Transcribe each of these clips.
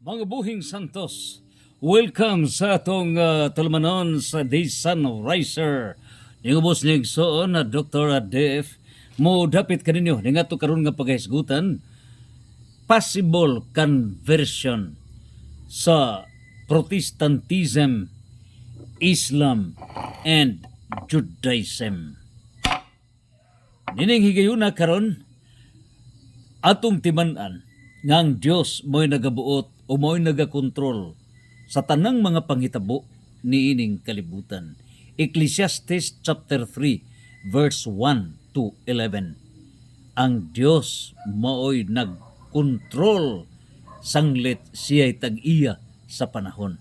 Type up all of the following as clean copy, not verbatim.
Mga buhing santos, welcome sa atong tulumanon sa Day Sunriser. Ningubos ning soon na Dr. Def mo dapit kaninyo ning ato karon nga paghisgutan possible conversion sa Protestantism, Islam and Judaism. Nining higayuna karon atong timan-an nga ang Dios mo'y nagabuot o mo'y nagakontrol sa tanang mga panghitabo ni ining kalibutan. Ecclesiastes chapter 3 verse 1 to 11. Ang Dios mo'y nagkontrol sanglit siya'y tag-iya sa panahon.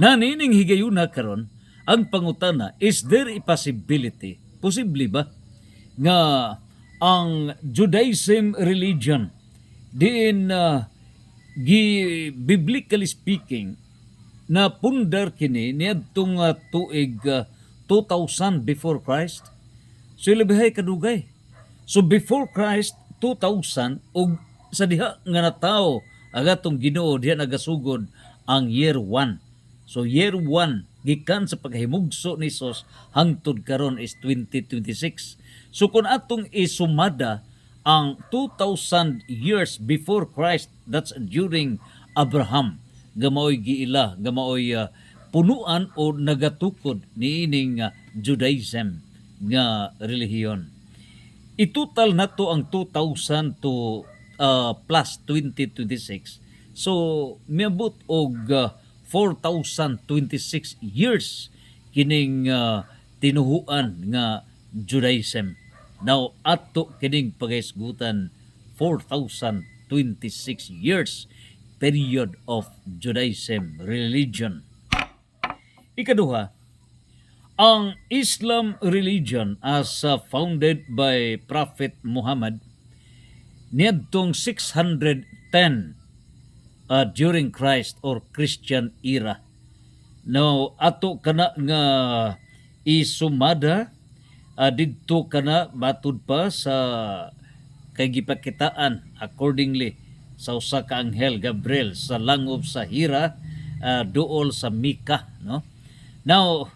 Na nining higayuna karon ang pangutana, is there a possibility? Posible ba nga ang Judaism religion diin biblically speaking na pundar kini niadtong tuig 2000 before Christ, so ilabihay kadugay. So before Christ 2000 ug sa diha nga natawo agatong Ginoo diha nagasugod ang year 1. So year 1 gikan sa paghimugso ni Hesus hangtod karon is 2026. So kung atong isumada ang 2,000 years before Christ, that's during Abraham, gamaoy giila, gamaoy punuan o nagatukod ni ining Judaism nga relihiyon. Itutal na to ang 2,000 to plus 2026. So, miabot og 4,026 years kining tinuhuan nga Judaism. Now, ato kining paghisgutan 4,026 years period of Judaism religion. Ikaduha, ang Islam religion as founded by Prophet Muhammad niadtong 610 during Christ or Christian era. Now, ato kana nga isumada didto kana batud pa sa kay gipakitaan accordingly sa usa ka anghel Gabriel sa langob sa Hira duol sa Mika, no? Now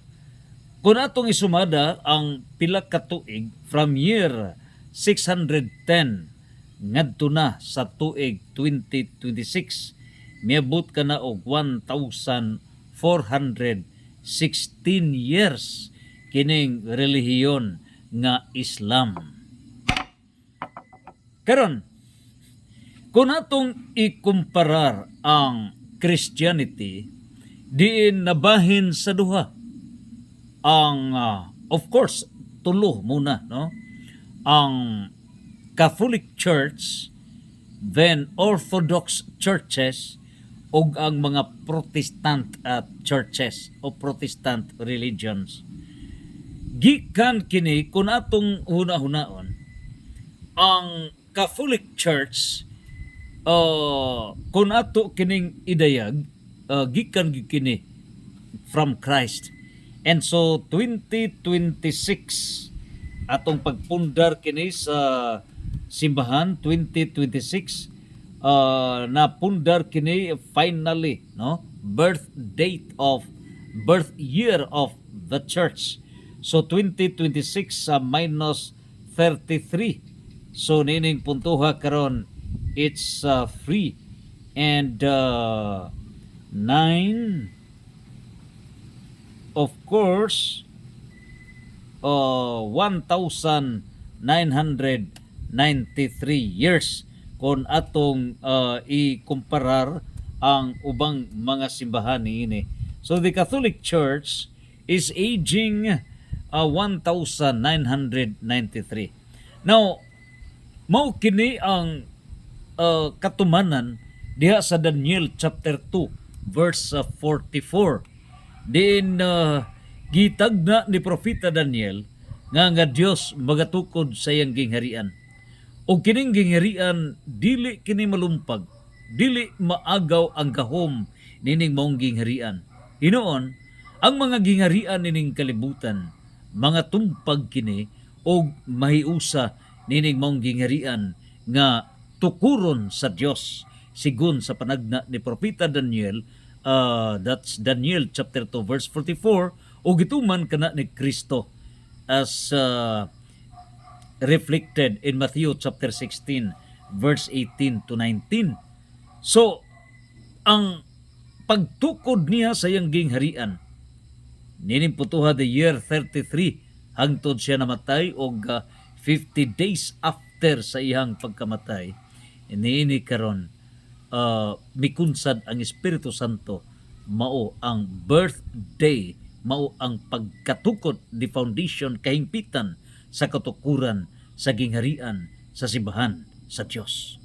kung atong isumada ang pila ka tuig from year 610 ngadto na sa tuig 2026 miabot kana og 1,416 years kining relihiyon nga Islam. Karon, kung atong ikumparar ang Christianity, diin nabahin sa duha. Ang, of course, tulo muna, no? Ang Catholic Church, then Orthodox churches, ug ang mga Protestant churches o Protestant religions. Gikan kini kung atong huna-hunaon ang Catholic Church kung ato kining idayag gikan kini from Christ, and so 2026 atong pagpundar kini sa simbahan 2026 na pundar kini finally, no, birth year of the church. So 2026 minus 33. So nining puntuha karon it's free and 9 of course 1,993 years kung atong ikumparar ang ubang mga simbahan niini. So the Catholic Church is aging 1,993. Now, mao kini ang katumanan diha sa Daniel chapter 2 verse 44. Diin gitagna ni propeta Daniel nga Dios magatukod sa iyang gingharian. O kining gingharian dili kini malumpag, dili maagaw ang gahom nining maong gingharian. Hinuon ang mga gingharian nining kalibutan mga tumpag kini o mahiusa nining mong gingharian nga tukuron sa Dios sigun sa panagna ni Propeta Daniel, that's Daniel chapter 2 verse 44, o gituman kana ni Kristo as reflected in Matthew chapter 16 verse 18 to 19. So, ang pagtukod niya sa iyang gingharian, nining putuha the year 33 hangtod siya namatay og 50 days after sa iyang pagkamatay, niini karon mikunsad ang Espiritu Santo, mao ang birthday, mao ang pagkatukod, the foundation, kahingpitan sa katukuran sa gingharian sa simbahan sa Dios.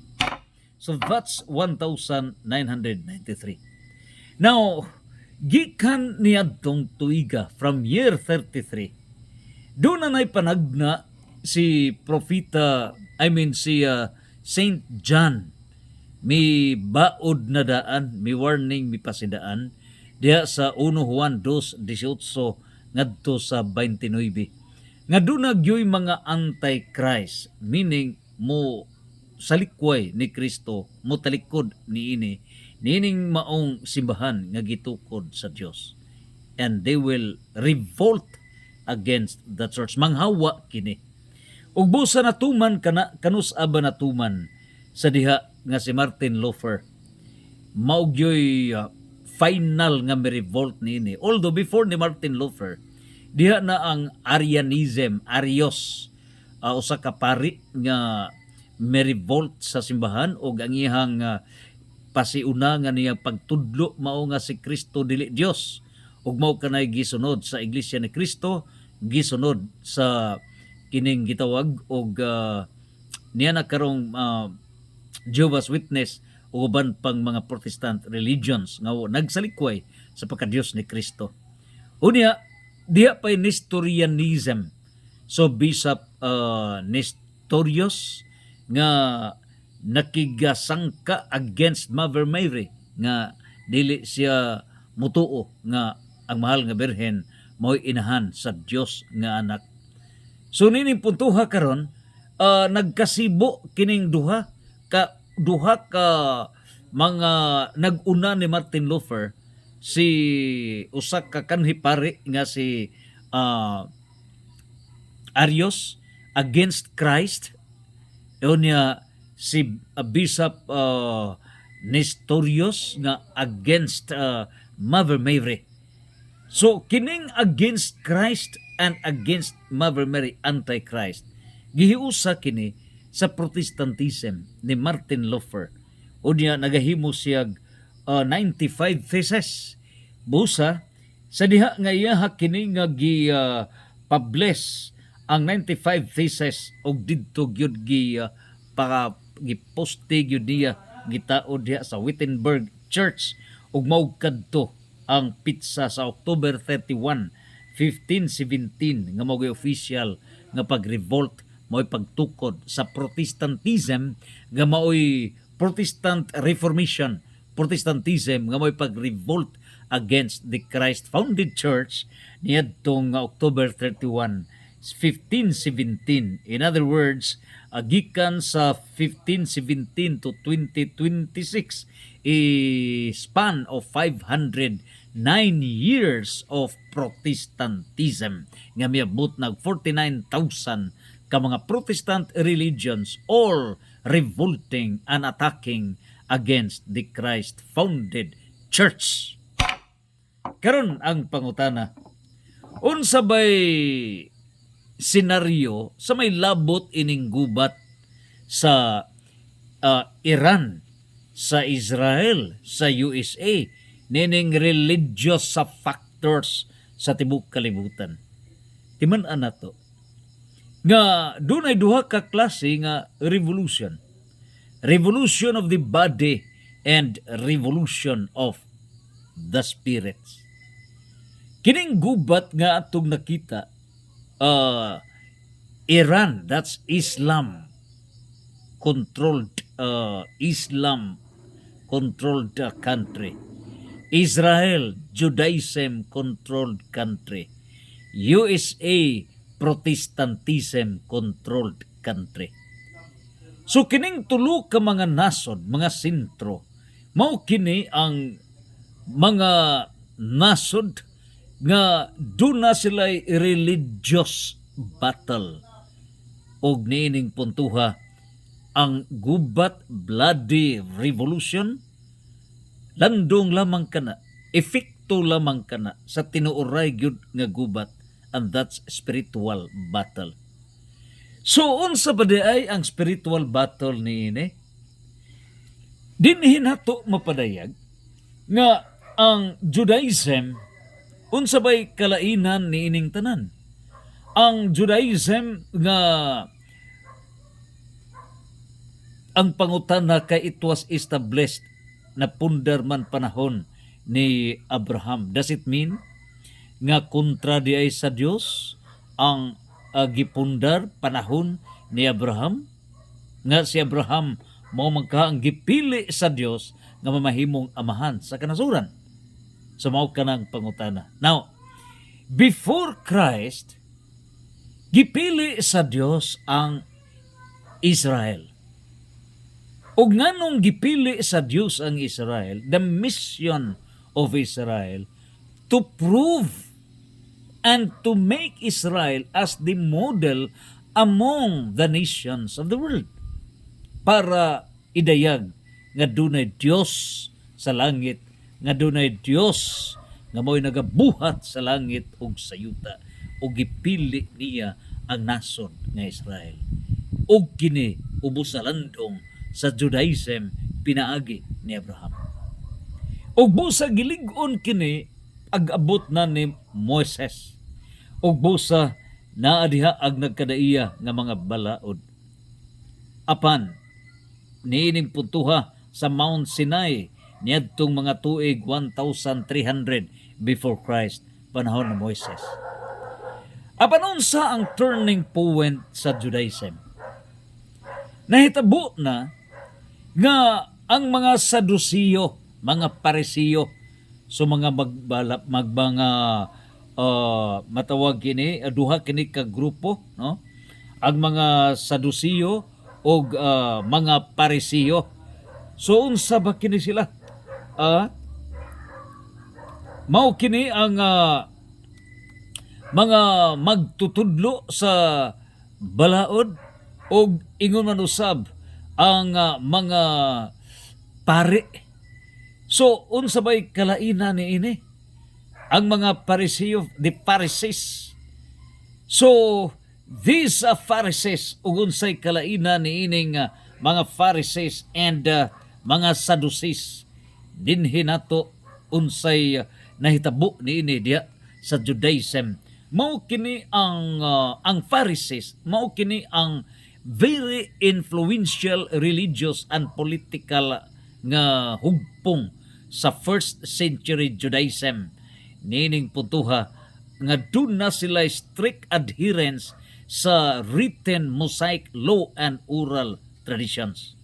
So that's 1993. Now, gikan niadtong tuiga from year 33, doon na panagna si Saint John, mi baod na daan, mi warning, mi pasidaan diha sa 1 Juan 2:18 ngadto sa 29, nga doon nagyoy mga antichrist, meaning mo salikway ni Kristo, mo talikod niining maong simbahan nga gitukod sa Dios, and they will revolt against the church. Manghawa kini. Ug busa natuman kanus aba natuman sa diha nga si Martin Luther, maugyoy final nga revolt niini. Although before ni Martin Luther, diha na ang Arianism, Arios, usa ka pari nga revolt sa simbahan, o ang iyang pasiuna nga niya pagtudlo mao nga si Kristo dili Dios, ug mao kanay gisunod sa Iglesia ni Kristo, gisunod sa kining gitawag og niya na karong Jehovah's Witness o uban pang mga Protestant religions nga nagsalikway sa pagka-Dios ni Kristo. Unya, diha pa'y Nestorianism. So Bishop Nestorius nga nakigasangka against Mother Mary, nga dili siya mutuo nga ang mahal nga birhen mo'y inahan sa Dios nga anak. So nining puntuha karon, nagkasibo kining duha ka mga nag-una ni Martin Luther, si usa ka kanhi pari nga si Arius against Christ, unya si Bishop Nestorius nga against Mother Mary. So kining against Christ and against Mother Mary, antichrist, gihiusa kini sa Protestantism ni Martin Luther. Unya nagahimo siya 95 theses. Busa sa diha nga iya kini nga gi-publish ang 95 theses, og didto gyud giposte gyud niya, gitaod diha sa Wittenberg Church, ug mao kadto ang pitsa sa October 31, 1517 nga mao official nga pag-revolt, mao'y pagtukod sa Protestantism, nga mao'y Protestant Reformation, Protestantism nga mao'y pag-revolt against the Christ-founded church niadtong October 31, 1517. In other words, gikan sa 1517 to 2026, a span of 509 years of Protestantism nga miabot nag 49,000 ka mga Protestant religions, all revolting and attacking against the Christ-founded church. Karon ang pangutana, unsa bay senaryo sa may labot ining gubat sa Iran, sa Israel, sa USA, nining religious sa factors sa tibok kalibutan? Timan-an nato nga dunay duha ka klase nga revolution. Revolution of the body and revolution of the spirits. Kining gubat nga atong nakita, Iran, that's Islam controlled country. Israel, Judaism controlled country. USA, Protestantism controlled country. So kining tulo ka mga nasod, mga sentro, mao kini ang mga nasod nga duna sila'y religious battle. Og niining puntuha ang gubat bloody revolution, landong lamang kana, efekto lamang kana sa tinuoray gyud nga gubat, and that's spiritual battle. So unsa ba di ay ang spiritual battle niini? Dinhi nato mapadayag nga ang Judaism unsa bay kalainan niining tanan. Ang Judaism nga ang pangutana kay it was established na pundar man panahon ni Abraham. Does it mean nga kontra di ay sa Dios ang gipundar panahon ni Abraham? Nga si Abraham mao magka ang gipili sa Dios nga mamahimong amahan sa kanasuran. So mao kanang pangutana. Now, before Christ, gipili sa Dios ang Israel. Ug nganong gipili sa Dios ang Israel, the mission of Israel to prove and to make Israel as the model among the nations of the world. Para idayag nga dunay Dios sa langit, nga dunay Dios nga mo'y nagabuhat sa langit ug sa yuta, ug gipili niya ang nasod nga Israel. Ug kini ubos sa landong sa Judaism pinaagi ni Abraham. Ug busa gilig-on kini ag-abot na ni Moises. Ug busa naa diha ag nagkadaiya nga mga balaod. Apan niining puntuha sa Mount Sinai niadtong mga tuig 1,300 before Christ, panahon ni Moises. Apan unsa ang turning point sa Judaism? Nahitabo na nga ang mga Sadusiyo, mga Parisiyo, so mga mga matawag kini duha kini ka grupo, no? Ang mga Sadusiyo o mga Parisiyo. So unsa ba kini sila? Mao kini ang mga magtutudlo sa balaod o ingon man usab ang mga pari. So unsa bay kalainan ni ini? Ang mga Parisiyo, the Pharisees. So these Pharisees ug unsay kalainan ni ining mga Pharisees and mga Sadducees, dinhi nato unsay nahitabo niini diha sa Judaism. Mao kini ang Pharisees, mao kini ang very influential religious and political nga hugpong sa first century Judaism. Nining puntuha nga doon na sila strict adherence sa written Mosaic law and oral traditions.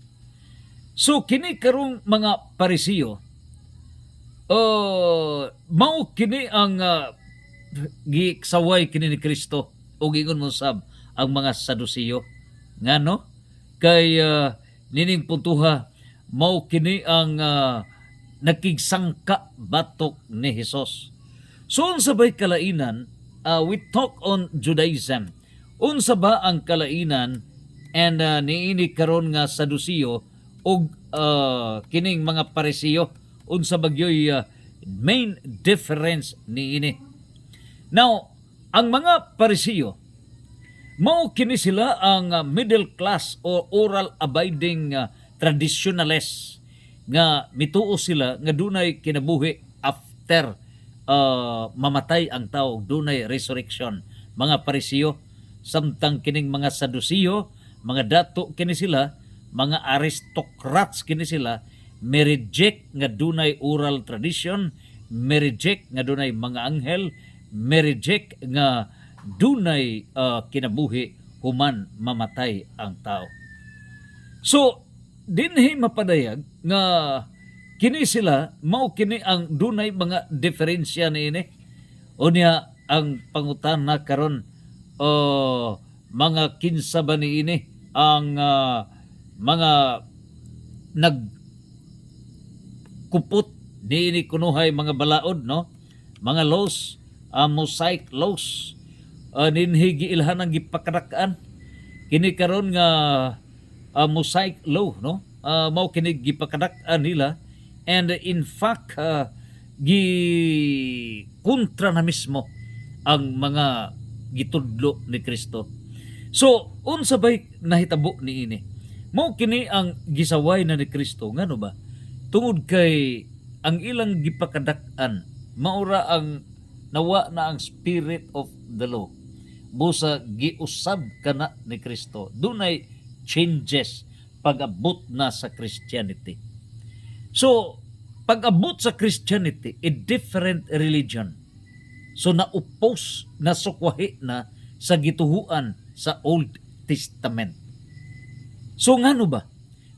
So kini karong mga Parisiyo, mao kini ang giksaway kini ni Kristo o gingon mo sab ang mga Sadusiyo. Ngano? Kay nining puntuha, mao kini ang nakigsangka batok ni Hesus. So unsa ba'y kalainan? We talk on Judaism. Unsa ba ang kalainan and niini karon nga Sadusiyo og kining mga Parisiyo? Unsa bagyoy main difference niini? Now, ang mga Parisiyo, mao kini sila ang middle class o oral abiding traditionalists nga mituo sila nga dunay kinabuhi after mamatay ang tao, dunay resurrection. Mga Parisiyo, samtang kining mga Sadusiyo, mga dato kini sila, mga aristocrats kini sila, may reject nga dunay oral tradition, may reject nga dunay mga anghel, may reject nga dunay kinabuhi human mamatay ang tao. So dinhi mapadayag nga kini sila mao kini ang dunay mga diferensya niini. Unya ang pangutana karon mga kinsa ba niini ang mga nagkupot niini kunuhay mga balaod, no, mga laws, mosaic laws, ninhigi ilhan ang gipakadakaan kini karon nga mosaic law, no, mao kini gipakadak-an nila, and in fact gi kontra na mismo ang mga gitudlo ni Kristo. So unsa bay nahitabo niini? Mao kini ang gisaway na ni Kristo, ngano ba? Tungod kay ang ilang gipakadak-an maura ang nawa na ang spirit of the law. Busa giusab kana ni Kristo. Dunay changes pag-abot na sa Christianity. So, pag-abot sa Christianity, a different religion. So, na-oppose, nasukwahi na sa gituhuan sa Old Testament. So, ngano ba?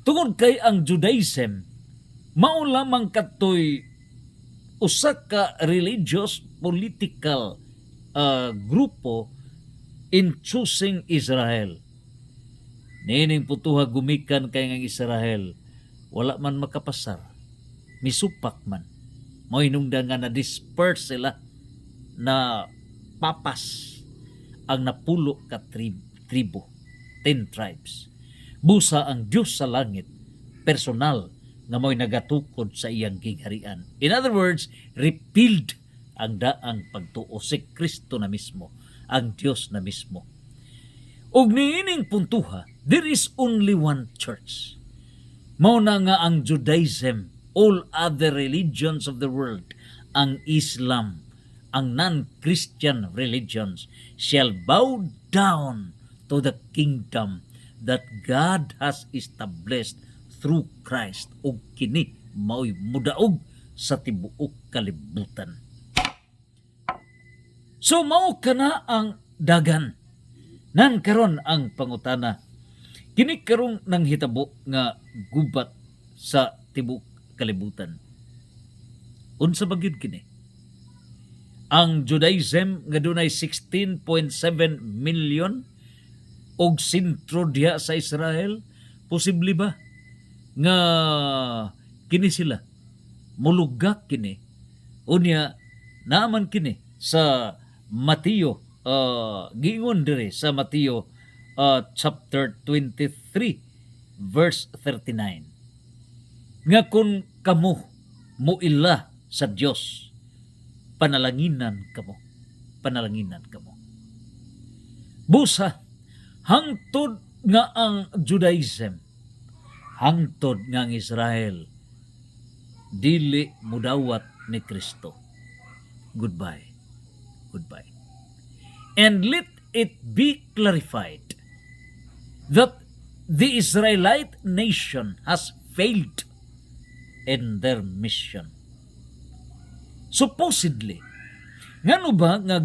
Tungod kay ang Judaism, mao lamang katoy usa ka religious political grupo in choosing Israel. Nining putuha gumikan kay ng Israel, wala man makapasar, misupak man. Mao hinungdan nga na-disperse sila, na papas ang napulo ka tribo, 10 tribes. Busa ang Diyos sa langit, personal, nga mo'y nagatukod sa iyang gingharian. In other words, repealed ang daang pagtuo si Kristo na mismo, ang Diyos na mismo. Og niining puntuha, there is only one church. Mao na nga ang Judaism, all other religions of the world, ang Islam, ang non-Christian religions, shall bow down to the kingdom that God has established through Christ, ug kini mao'y mudaog sa tibuok kalibutan. So mao kana ang dagan. Nan karon ang pangutana. Kini karong nang hitabo nga gubat sa tibuok kalibutan. Unsa ba gyud kini? Ang Judaism nga dunay 16.7 million og sentro diha sa Israel, posible ba nga kini sila mulugak kini? Unya naaman kini sa Mateo, giingon dire sa Mateo chapter 23 verse 39, nga kung kamo muila sa Dios, panalaginan kamo, panalaginan kamo. Busa hangtod nga ang Judaism, hangtod nga ang Israel, dili mudawat ni Kristo. Goodbye. Goodbye. And let it be clarified that the Israelite nation has failed in their mission. Supposedly, ngano ba nga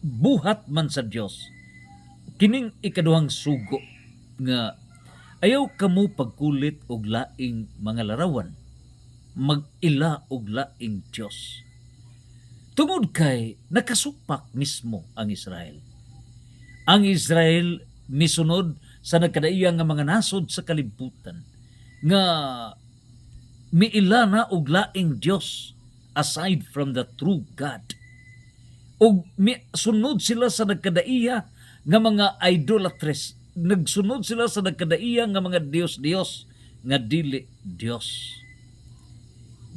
buhat man sa Dios kining ikaduhang sugo nga ayaw kamo pagkulit og laing mga larawan, mag-ila og laing Dios. Tungod kay nakasupak mismo ang Israel. Ang Israel misunod sa nagkadaiyang nga mga nasod sa kalibutan nga miila na og laing Dios aside from the true God. Og sunod sila sa nagkadaiya nga mga idolatres, nagsunod sila sa nagkadaiya nga mga Dios-Dios nga dili Dios.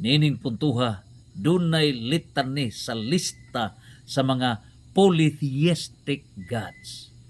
Nining puntuha, dunay litany sa lista sa mga polytheistic gods.